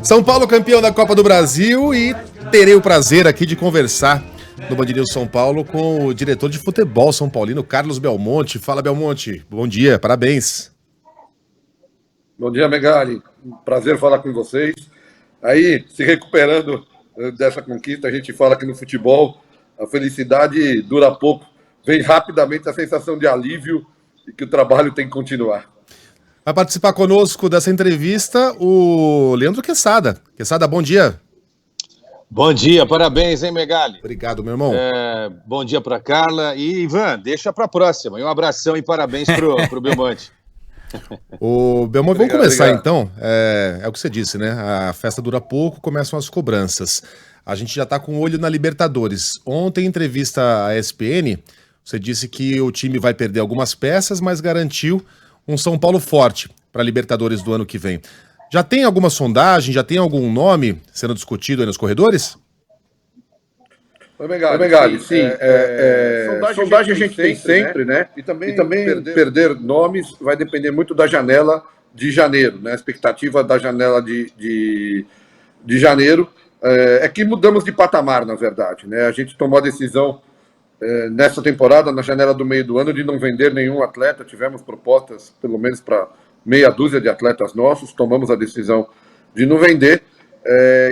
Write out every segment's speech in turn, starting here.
São Paulo campeão da Copa do Brasil e terei o prazer aqui de conversar no Band News São Paulo com o diretor de futebol são paulino, Carlos Belmonte. Fala, Belmonte. Bom dia, parabéns. Bom dia, Megali. Prazer falar com vocês. Aí, se recuperando dessa conquista, a gente fala que no futebol a felicidade dura pouco. Vem rapidamente a sensação de alívio e que o trabalho tem que continuar. Vai participar conosco dessa entrevista o Leandro Quesada. Quesada, bom dia. Bom dia, parabéns, hein, Megali? Obrigado, meu irmão. Bom dia para Carla. E, Ivan, deixa para a próxima. E um abração e parabéns pro Belmonte. O Belmonte, vamos começar então. É o que você disse, né? A festa dura pouco, começam as cobranças. A gente já está com o olho na Libertadores. Ontem, em entrevista à ESPN, você disse que o time vai perder algumas peças, mas garantiu um São Paulo forte para a Libertadores do ano que vem. Já tem alguma sondagem, já tem algum nome sendo discutido aí nos corredores? Oi, Megali, sim. Sondagem a gente tem sempre, né? E também perder nomes vai depender muito da janela de janeiro, né? A expectativa da janela de janeiro é que mudamos de patamar, na verdade, né? A gente tomou a decisão nessa temporada, na janela do meio do ano, de não vender nenhum atleta. Tivemos propostas, pelo menos para meia dúzia de atletas nossos, tomamos a decisão de não vender.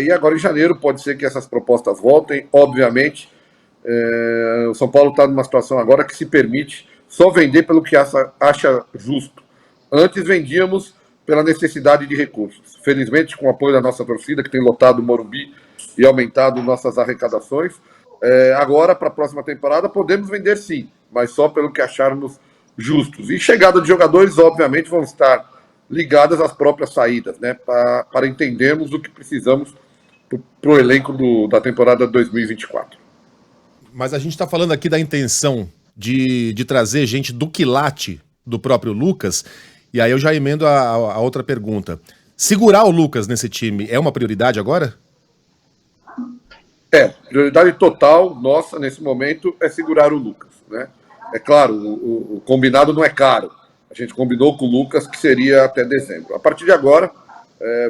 E agora em janeiro pode ser que essas propostas voltem, obviamente. O São Paulo está numa situação agora que se permite só vender pelo que acha justo. Antes vendíamos pela necessidade de recursos. Felizmente, com o apoio da nossa torcida, que tem lotado o Morumbi e aumentado nossas arrecadações, agora, para a próxima temporada, podemos vender sim, mas só pelo que acharmos justos. E chegada de jogadores, obviamente, vão estar ligadas às próprias saídas, né, para entendermos o que precisamos para o elenco da temporada 2024. Mas a gente está falando aqui da intenção de trazer gente do quilate do próprio Lucas, e aí eu já emendo a outra pergunta. Segurar o Lucas nesse time é uma prioridade agora? Prioridade total nossa nesse momento é segurar o Lucas, né? É claro, o combinado não é caro. A gente combinou com o Lucas que seria até dezembro. A partir de agora,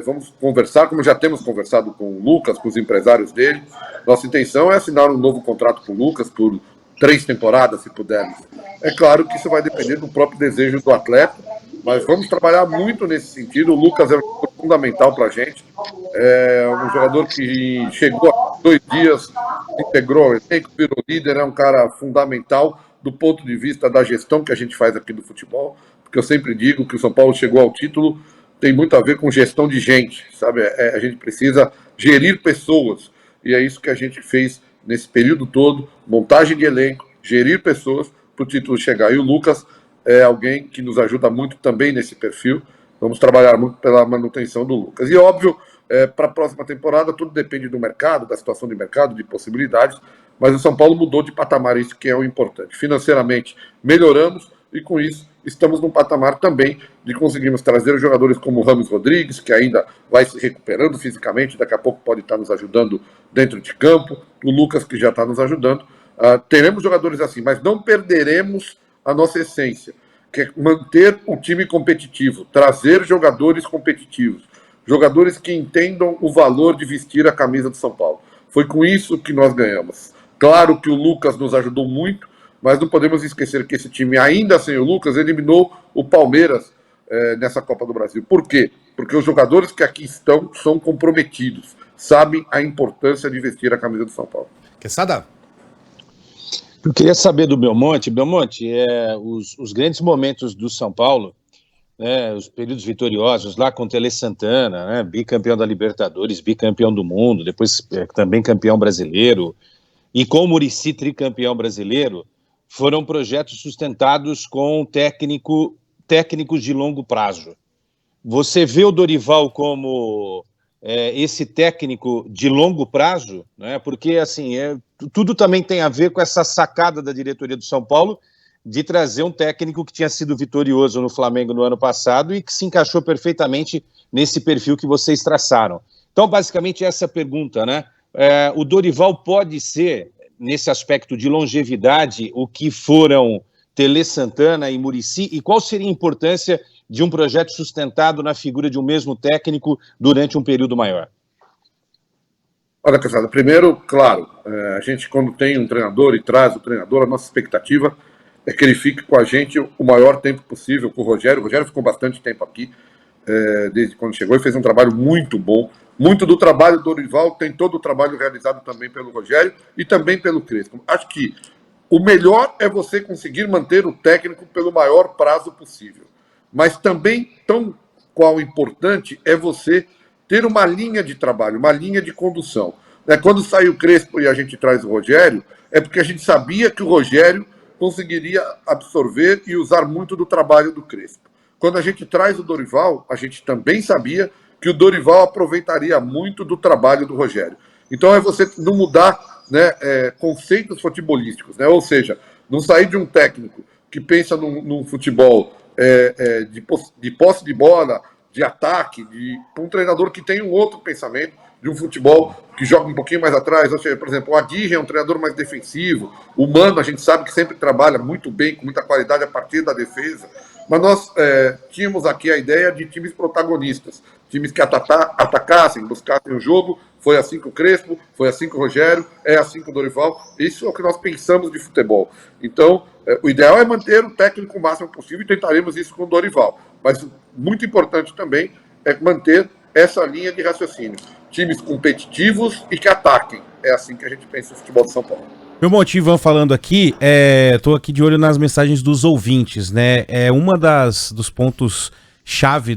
vamos conversar, como já temos conversado com o Lucas, com os empresários dele. Nossa intenção é assinar um novo contrato com o Lucas por 3 temporadas, se pudermos. É claro que isso vai depender do próprio desejo do atleta, mas vamos trabalhar muito nesse sentido. O Lucas é fundamental para a gente. É um jogador que chegou há 2 dias, integrou o elenco, virou líder, é um cara fundamental do ponto de vista da gestão que a gente faz aqui do futebol, porque eu sempre digo que o São Paulo chegou ao título, tem muito a ver com gestão de gente, sabe? A gente precisa gerir pessoas, e é isso que a gente fez nesse período todo, montagem de elenco, gerir pessoas para o título chegar. E o Lucas é alguém que nos ajuda muito também nesse perfil. Vamos trabalhar muito pela manutenção do Lucas. E óbvio, para a próxima temporada, tudo depende do mercado, da situação de mercado, de possibilidades, mas o São Paulo mudou de patamar, isso que é o importante. Financeiramente melhoramos e com isso estamos num patamar também de conseguirmos trazer jogadores como o Ramos Rodrigues, que ainda vai se recuperando fisicamente, daqui a pouco pode estar nos ajudando dentro de campo, o Lucas, que já está nos ajudando. Teremos jogadores assim, mas não perderemos a nossa essência, que é manter o time competitivo, trazer jogadores competitivos, jogadores que entendam o valor de vestir a camisa do São Paulo. Foi com isso que nós ganhamos. Claro que o Lucas nos ajudou muito, mas não podemos esquecer que esse time, ainda sem o Lucas, eliminou o Palmeiras nessa Copa do Brasil. Por quê? Porque os jogadores que aqui estão são comprometidos, sabem a importância de vestir a camisa do São Paulo. Quesada? Eu queria saber do Belmonte. Belmonte, os grandes momentos do São Paulo, né, os períodos vitoriosos lá com o Tele Santana, né, bicampeão da Libertadores, bicampeão do mundo, depois também campeão brasileiro, e com o Muricy tricampeão brasileiro, foram projetos sustentados com técnicos de longo prazo. Você vê o Dorival como esse técnico de longo prazo, né? Porque assim, tudo também tem a ver com essa sacada da diretoria do São Paulo de trazer um técnico que tinha sido vitorioso no Flamengo no ano passado e que se encaixou perfeitamente nesse perfil que vocês traçaram. Então, basicamente, essa pergunta, né? O Dorival pode ser, nesse aspecto de longevidade, o que foram Tele Santana e Muricy, e qual seria a importância de um projeto sustentado na figura de um mesmo técnico durante um período maior? Olha, Casado, primeiro, claro, a gente quando tem um treinador e traz o treinador, a nossa expectativa é que ele fique com a gente o maior tempo possível, com o Rogério. O Rogério ficou bastante tempo aqui, desde quando chegou, e fez um trabalho muito bom. Muito do trabalho do Dorival tem todo o trabalho realizado também pelo Rogério e também pelo Crespo. Acho que o melhor é você conseguir manter o técnico pelo maior prazo possível. Mas também, tão qual importante, é você ter uma linha de trabalho, uma linha de condução. Quando sai o Crespo e a gente traz o Rogério, é porque a gente sabia que o Rogério conseguiria absorver e usar muito do trabalho do Crespo. Quando a gente traz o Dorival, a gente também sabia que o Dorival aproveitaria muito do trabalho do Rogério. Então é você não mudar, né, conceitos futebolísticos, né? Ou seja, não sair de um técnico que pensa num futebol de posse de bola, de ataque, para um treinador que tem um outro pensamento, de um futebol que joga um pouquinho mais atrás. Ou seja, por exemplo, o Aguirre é um treinador mais defensivo, o Mano a gente sabe que sempre trabalha muito bem, com muita qualidade a partir da defesa, mas nós tínhamos aqui a ideia de times protagonistas, times que atacassem, buscassem o jogo. Foi assim com o Crespo, foi assim com o Rogério, é assim com o Dorival. Isso é o que nós pensamos de futebol. Então, o ideal é manter o técnico o máximo possível e tentaremos isso com o Dorival. Mas muito importante também é manter essa linha de raciocínio. Times competitivos e que ataquem. É assim que a gente pensa no futebol de São Paulo. Meu motivo, Ivan, falando aqui, tô aqui de olho nas mensagens dos ouvintes, né? Uma dos pontos chave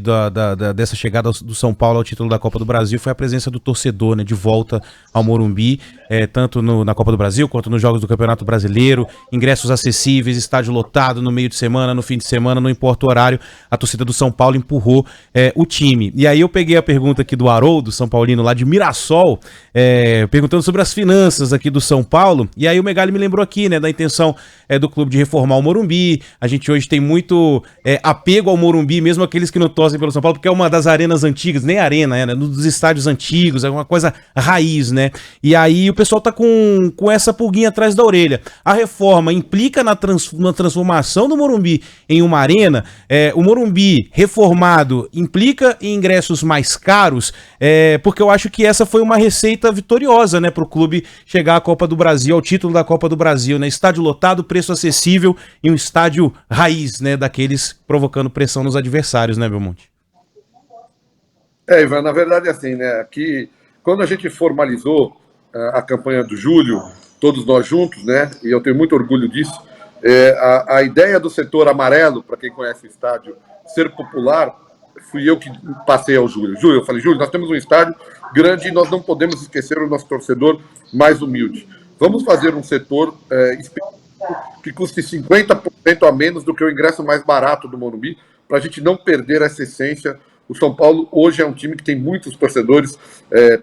dessa chegada do São Paulo ao título da Copa do Brasil foi a presença do torcedor, né, de volta ao Morumbi, tanto na Copa do Brasil quanto nos jogos do Campeonato Brasileiro, ingressos acessíveis, estádio lotado no meio de semana, no fim de semana, não importa o horário, a torcida do São Paulo empurrou o time. E aí eu peguei a pergunta aqui do Haroldo, São Paulino lá de Mirassol, perguntando sobre as finanças aqui do São Paulo, e aí o Megali me lembrou aqui, né, da intenção do clube de reformar o Morumbi. A gente hoje tem muito apego ao Morumbi, mesmo aqueles que não torcem pelo São Paulo, porque é uma das arenas antigas, nem arena, né, dos estádios antigos, é uma coisa raiz, né? E aí o pessoal tá com essa pulguinha atrás da orelha. A reforma implica na transformação do Morumbi em uma arena? O Morumbi reformado implica em ingressos mais caros? Porque eu acho que essa foi uma receita vitoriosa, né, pro clube chegar à Copa do Brasil, ao título da Copa do Brasil, né? Estádio lotado, preço acessível e um estádio raiz, né, daqueles provocando pressão nos adversários, né, Belmonte? Ivan, na verdade, assim, né, aqui, quando a gente formalizou a campanha do Júlio, todos nós juntos, né, e eu tenho muito orgulho disso, a ideia do setor amarelo, para quem conhece o estádio, ser popular, fui eu que passei ao Júlio. Eu falei, Júlio, nós temos um estádio grande e nós não podemos esquecer o nosso torcedor mais humilde. Vamos fazer um setor que custe 50% a menos do que o ingresso mais barato do Morumbi, para a gente não perder essa essência. O São Paulo hoje é um time que tem muitos torcedores,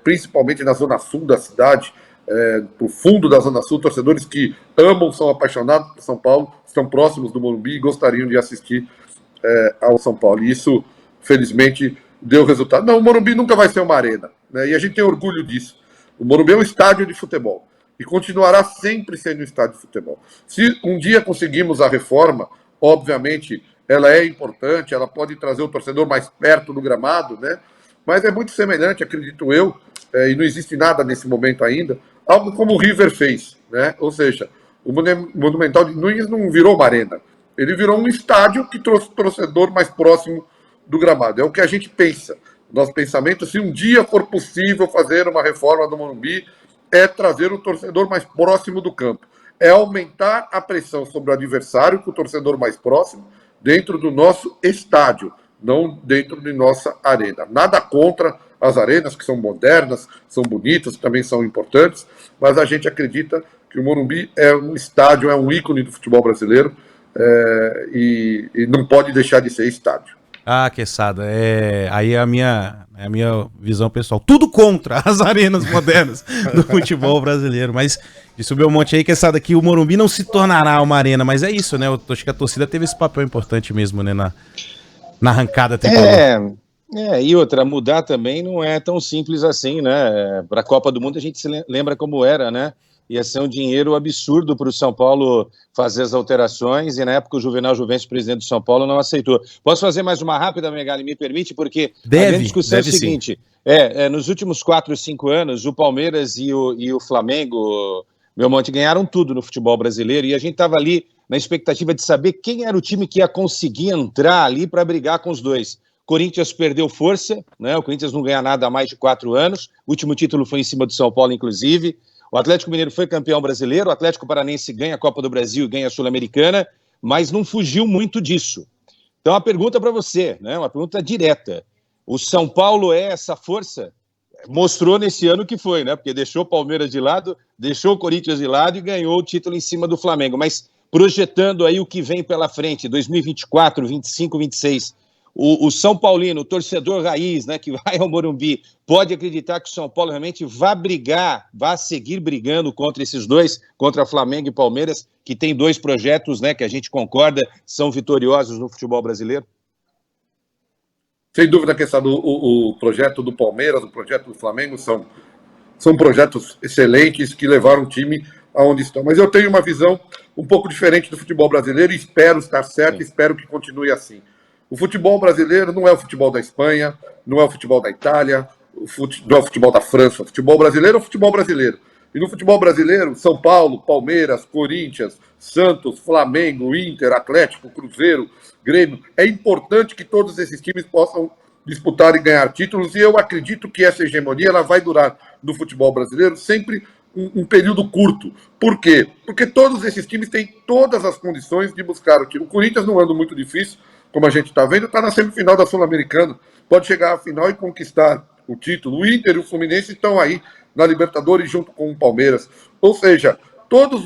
principalmente na zona sul da cidade, pro fundo da zona sul, torcedores que amam, são apaixonados por São Paulo, estão próximos do Morumbi e gostariam de assistir ao São Paulo. E isso, felizmente, deu resultado. Não, o Morumbi nunca vai ser uma arena, né? E a gente tem orgulho disso. O Morumbi é um estádio de futebol e continuará sempre sendo um estádio de futebol. Se um dia conseguimos a reforma, obviamente ela é importante, ela pode trazer o torcedor mais perto do gramado, né? Mas é muito semelhante, acredito eu, e não existe nada nesse momento ainda, algo como o River fez, né? Ou seja, o Monumental de Nunes não virou uma arena, ele virou um estádio que trouxe o torcedor mais próximo do gramado. É o que a gente pensa. Nosso pensamento, se um dia for possível fazer uma reforma do Morumbi, é trazer o torcedor mais próximo do campo, é aumentar a pressão sobre o adversário com o torcedor mais próximo, dentro do nosso estádio, não dentro de nossa arena. Nada contra as arenas, que são modernas, são bonitas, também são importantes, mas a gente acredita que o Morumbi é um estádio, é um ícone do futebol brasileiro, e não pode deixar de ser estádio. Ah, Queçada, aí é a minha visão pessoal. Tudo contra as arenas modernas do futebol brasileiro. Mas disse o Belmonte aí, Queçada, que o Morumbi não se tornará uma arena. Mas é isso, né? Eu acho que a torcida teve esse papel importante mesmo, né? Na arrancada tricolor. E outra, mudar também não é tão simples assim, né? Para a Copa do Mundo a gente se lembra como era, né? Ia ser um dinheiro absurdo para o São Paulo fazer as alterações, e na época o Juvenal Juventus, presidente do São Paulo, não aceitou. Posso fazer mais uma rápida, Megali, me permite? Porque a grande discussão é o seguinte, nos últimos 4 ou 5 anos, o Palmeiras e o Flamengo, Belmonte, ganharam tudo no futebol brasileiro, e a gente estava ali na expectativa de saber quem era o time que ia conseguir entrar ali para brigar com os dois. Corinthians perdeu força, né? O Corinthians não ganha nada há mais de 4 anos, o último título foi em cima do São Paulo, inclusive. O Atlético Mineiro foi campeão brasileiro, o Atlético Paranense ganha a Copa do Brasil e ganha a Sul-Americana, mas não fugiu muito disso. Então, a pergunta para você, né? Uma pergunta direta. O São Paulo é essa força? Mostrou nesse ano que foi, né? Porque deixou o Palmeiras de lado, deixou o Corinthians de lado e ganhou o título em cima do Flamengo. Mas projetando aí o que vem pela frente, 2024, 25, 26, o São Paulino, o torcedor raiz, né, que vai ao Morumbi, pode acreditar que o São Paulo realmente vai seguir brigando contra esses dois, contra Flamengo e Palmeiras, que tem 2 projetos, né, que a gente concorda, são vitoriosos no futebol brasileiro? Sem dúvida, a questão o projeto do Palmeiras, o projeto do Flamengo são projetos excelentes que levaram o time aonde estão. Mas eu tenho uma visão um pouco diferente do futebol brasileiro e espero estar certo, espero que continue assim. O futebol brasileiro não é o futebol da Espanha, não é o futebol da Itália, não é o futebol da França. O futebol brasileiro é o futebol brasileiro. E no futebol brasileiro, São Paulo, Palmeiras, Corinthians, Santos, Flamengo, Inter, Atlético, Cruzeiro, Grêmio. É importante que todos esses times possam disputar e ganhar títulos. E eu acredito que essa hegemonia ela vai durar no futebol brasileiro sempre um período curto. Por quê? Porque todos esses times têm todas as condições de buscar o título. O Corinthians não anda muito difícil, como a gente está vendo, está na semifinal da Sul-Americana, pode chegar à final e conquistar o título. O Inter e o Fluminense estão aí na Libertadores junto com o Palmeiras. Ou seja, todos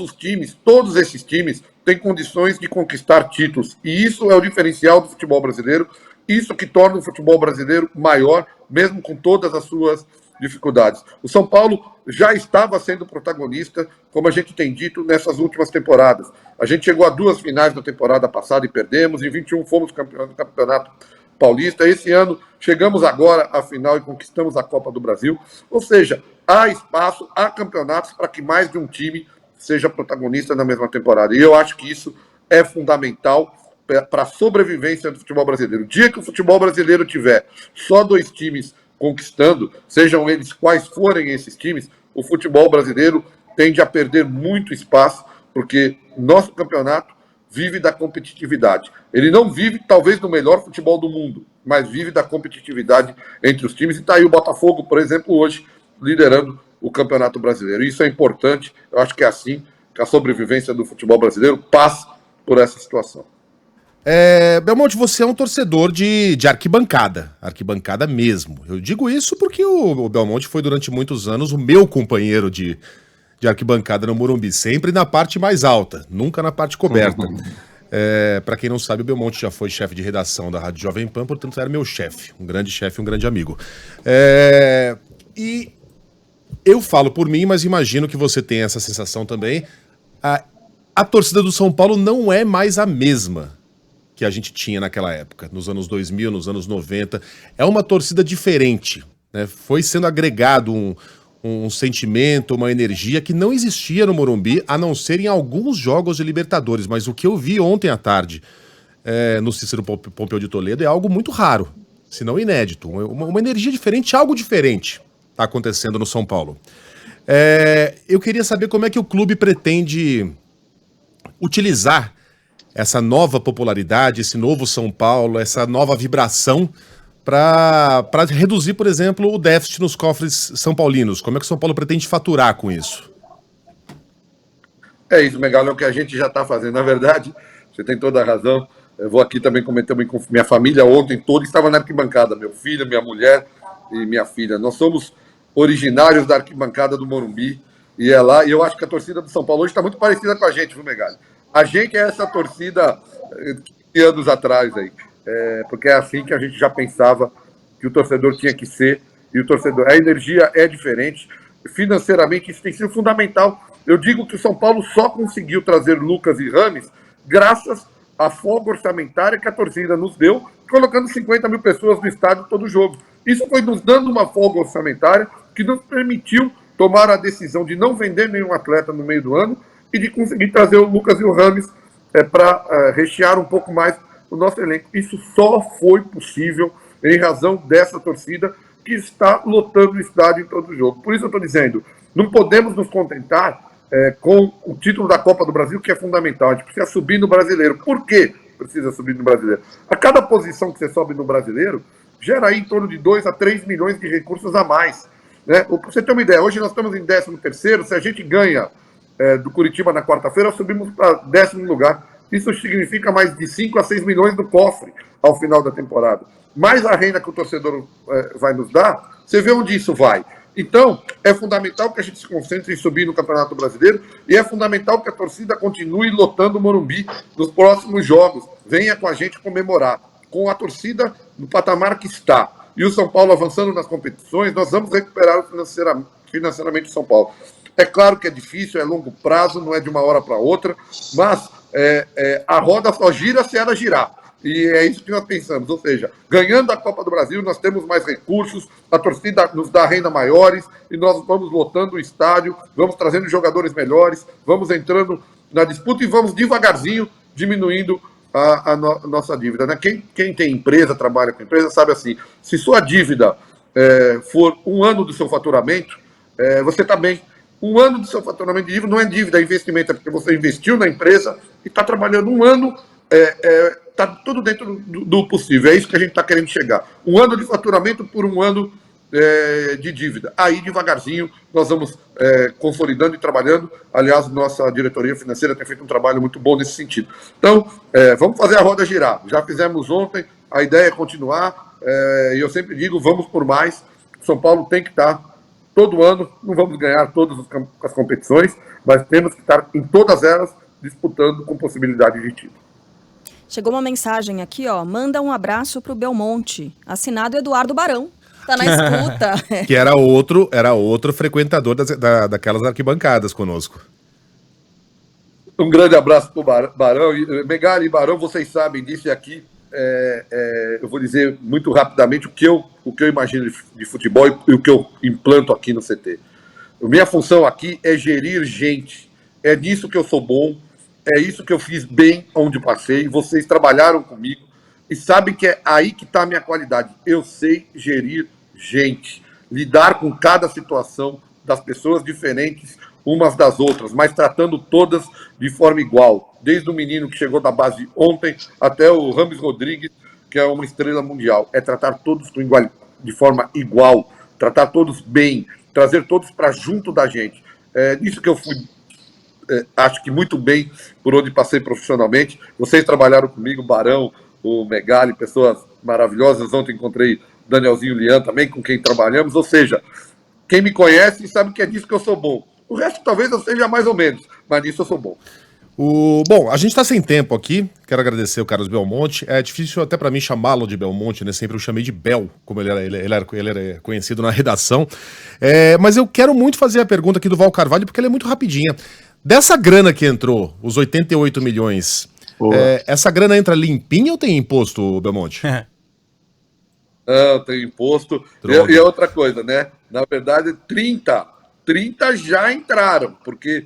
esses times têm condições de conquistar títulos. E isso é o diferencial do futebol brasileiro, isso que torna o futebol brasileiro maior, mesmo com todas as suas dificuldades. O São Paulo já estava sendo protagonista, como a gente tem dito, nessas últimas temporadas. A gente chegou a 2 finais da temporada passada e perdemos. Em 21 fomos campeões do Campeonato Paulista. Esse ano chegamos agora à final e conquistamos a Copa do Brasil. Ou seja, há espaço, há campeonatos para que mais de um time seja protagonista na mesma temporada. E eu acho que isso é fundamental para a sobrevivência do futebol brasileiro. O dia que o futebol brasileiro tiver só 2 times conquistando, sejam eles quais forem esses times, o futebol brasileiro tende a perder muito espaço, porque nosso campeonato vive da competitividade. Ele não vive, talvez, do melhor futebol do mundo, mas vive da competitividade entre os times. E está aí o Botafogo, por exemplo, hoje, liderando o Campeonato Brasileiro. Isso é importante, eu acho que é assim que a sobrevivência do futebol brasileiro passa por essa situação. Belmonte, você é um torcedor de arquibancada mesmo. Eu digo isso porque o Belmonte foi durante muitos anos o meu companheiro de arquibancada no Morumbi, sempre na parte mais alta, nunca na parte coberta. Para quem não sabe, o Belmonte já foi chefe de redação da Rádio Jovem Pan, portanto era meu chefe, um grande amigo. E eu falo por mim, mas imagino que você tenha essa sensação também. A torcida do São Paulo não é mais a mesma que a gente tinha naquela época, nos anos 2000, nos anos 90. É uma torcida diferente, né? Foi sendo agregado um sentimento, uma energia que não existia no Morumbi, a não ser em alguns jogos de Libertadores. Mas o que eu vi ontem à tarde no Cícero Pompeu de Toledo é algo muito raro, se não inédito. Uma energia diferente, algo diferente está acontecendo no São Paulo. Eu queria saber como é que o clube pretende utilizar essa nova popularidade, esse novo São Paulo, essa nova vibração para reduzir, por exemplo, o déficit nos cofres são paulinos. Como é que o São Paulo pretende faturar com isso? É isso, Megali, é o que a gente já está fazendo. Na verdade, você tem toda a razão. Eu vou aqui também comentar com minha família ontem, toda estava na arquibancada, meu filho, minha mulher e minha filha. Nós somos originários da arquibancada do Morumbi, e é lá, e eu acho que a torcida do São Paulo hoje está muito parecida com a gente, viu, Megali? A gente é essa torcida 15 anos atrás aí, porque é assim que a gente já pensava que o torcedor tinha que ser, e o torcedor, a energia é diferente, financeiramente isso tem sido fundamental. Eu digo que o São Paulo só conseguiu trazer Lucas e Rames graças à folga orçamentária que a torcida nos deu colocando 50 mil pessoas no estádio todo jogo. Isso foi nos dando uma folga orçamentária que nos permitiu tomar a decisão de não vender nenhum atleta no meio do ano e de conseguir trazer o Lucas e o Rames para rechear um pouco mais o nosso elenco. Isso só foi possível em razão dessa torcida que está lotando o estádio em todo jogo. Por isso eu estou dizendo, não podemos nos contentar com o título da Copa do Brasil, que é fundamental. A gente precisa subir no Brasileiro. Por quê precisa subir no Brasileiro? A cada posição que você sobe no Brasileiro, gera aí em torno de 2 a 3 milhões de recursos a mais. Né? Para você ter uma ideia, hoje nós estamos em 13º, se a gente ganha do Curitiba na quarta-feira, subimos para 10º lugar. Isso significa mais de 5 a 6 milhões no cofre ao final da temporada. Mais a renda que o torcedor vai nos dar, você vê onde isso vai. Então, é fundamental que a gente se concentre em subir no Campeonato Brasileiro e é fundamental que a torcida continue lotando o Morumbi nos próximos jogos. Venha com a gente comemorar. Com a torcida no patamar que está e o São Paulo avançando nas competições, nós vamos recuperar financeiramente o São Paulo. É claro que é difícil, é longo prazo, não é de uma hora para outra, mas a roda só gira se ela girar. E é isso que nós pensamos, ou seja, ganhando a Copa do Brasil, nós temos mais recursos, a torcida nos dá renda maiores e nós vamos lotando o estádio, vamos trazendo jogadores melhores, vamos entrando na disputa e vamos devagarzinho diminuindo a nossa dívida. Né? Quem tem empresa, trabalha com empresa, sabe assim, se sua dívida for 1 ano do seu faturamento, você está bem. 1 ano do seu faturamento de dívida não é dívida, é investimento, é porque você investiu na empresa e está trabalhando 1 ano, está tudo dentro do possível, é isso que a gente está querendo chegar. 1 ano de faturamento por 1 ano de dívida. Aí, devagarzinho, nós vamos consolidando e trabalhando. Aliás, nossa diretoria financeira tem feito um trabalho muito bom nesse sentido. Então, vamos fazer a roda girar. Já fizemos ontem, a ideia é continuar, e eu sempre digo, vamos por mais. São Paulo tem que estar todo ano, não vamos ganhar todas as competições, mas temos que estar em todas elas disputando com possibilidade de título. Chegou uma mensagem aqui, ó. Manda um abraço pro Belmonte. Assinado Eduardo Barão. Tá na escuta. Que era outro frequentador daquelas arquibancadas conosco. Um grande abraço pro Barão. Megali e Barão, vocês sabem disso e aqui. Eu vou dizer muito rapidamente o que eu imagino de futebol e o que eu implanto aqui no CT. Minha função aqui é gerir gente. É nisso que eu sou bom. É isso que eu fiz bem onde passei. Vocês trabalharam comigo e sabem que é aí que está a minha qualidade. Eu sei gerir gente, lidar com cada situação das pessoas diferentes umas das outras, mas tratando todas de forma igual. Desde o menino que chegou da base ontem até o Rames Rodrigues, que é uma estrela mundial. É tratar todos de forma igual, tratar todos bem, trazer todos para junto da gente. É nisso que eu fui acho que muito bem por onde passei profissionalmente. Vocês trabalharam comigo, o Barão, o Megali, pessoas maravilhosas. Ontem encontrei o Danielzinho Lian também, com quem trabalhamos. Ou seja, quem me conhece sabe que é disso que eu sou bom. O resto talvez eu seja mais ou menos, mas nisso eu sou bom. Bom, a gente está sem tempo aqui. Quero agradecer o Carlos Belmonte. É difícil até para mim chamá-lo de Belmonte, né? Sempre eu chamei de Bel, como ele era conhecido na redação. Mas eu quero muito fazer a pergunta aqui do Val Carvalho, porque ela é muito rapidinha. Dessa grana que entrou, os 88 milhões, essa grana entra limpinha ou tem imposto, Belmonte? Não, tem imposto. E outra coisa, né? Na verdade, 30 já entraram, porque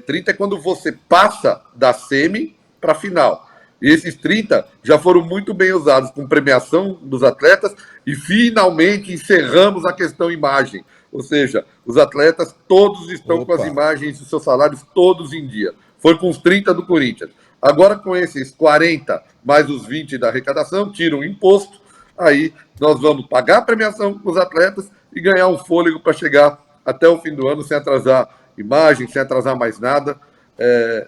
30 é quando você passa da semi para a final. E esses 30 já foram muito bem usados com premiação dos atletas e finalmente encerramos a questão imagem. Ou seja, os atletas todos estão com as imagens dos seus salários todos em dia. Foi com os 30 do Corinthians. Agora com esses 40 mais os 20 da arrecadação, tiram o imposto, aí nós vamos pagar a premiação com os atletas e ganhar um fôlego para chegar até o fim do ano sem atrasar imagem, sem atrasar mais nada.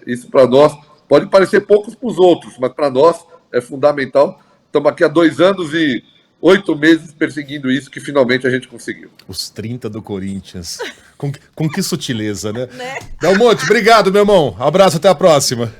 Isso para nós pode parecer poucos para os outros, mas para nós é fundamental. Estamos aqui há 2 anos e 8 meses perseguindo isso, que finalmente a gente conseguiu. Os 30 do Corinthians. Com que sutileza, né? Belmonte, obrigado, meu irmão. Abraço, até a próxima.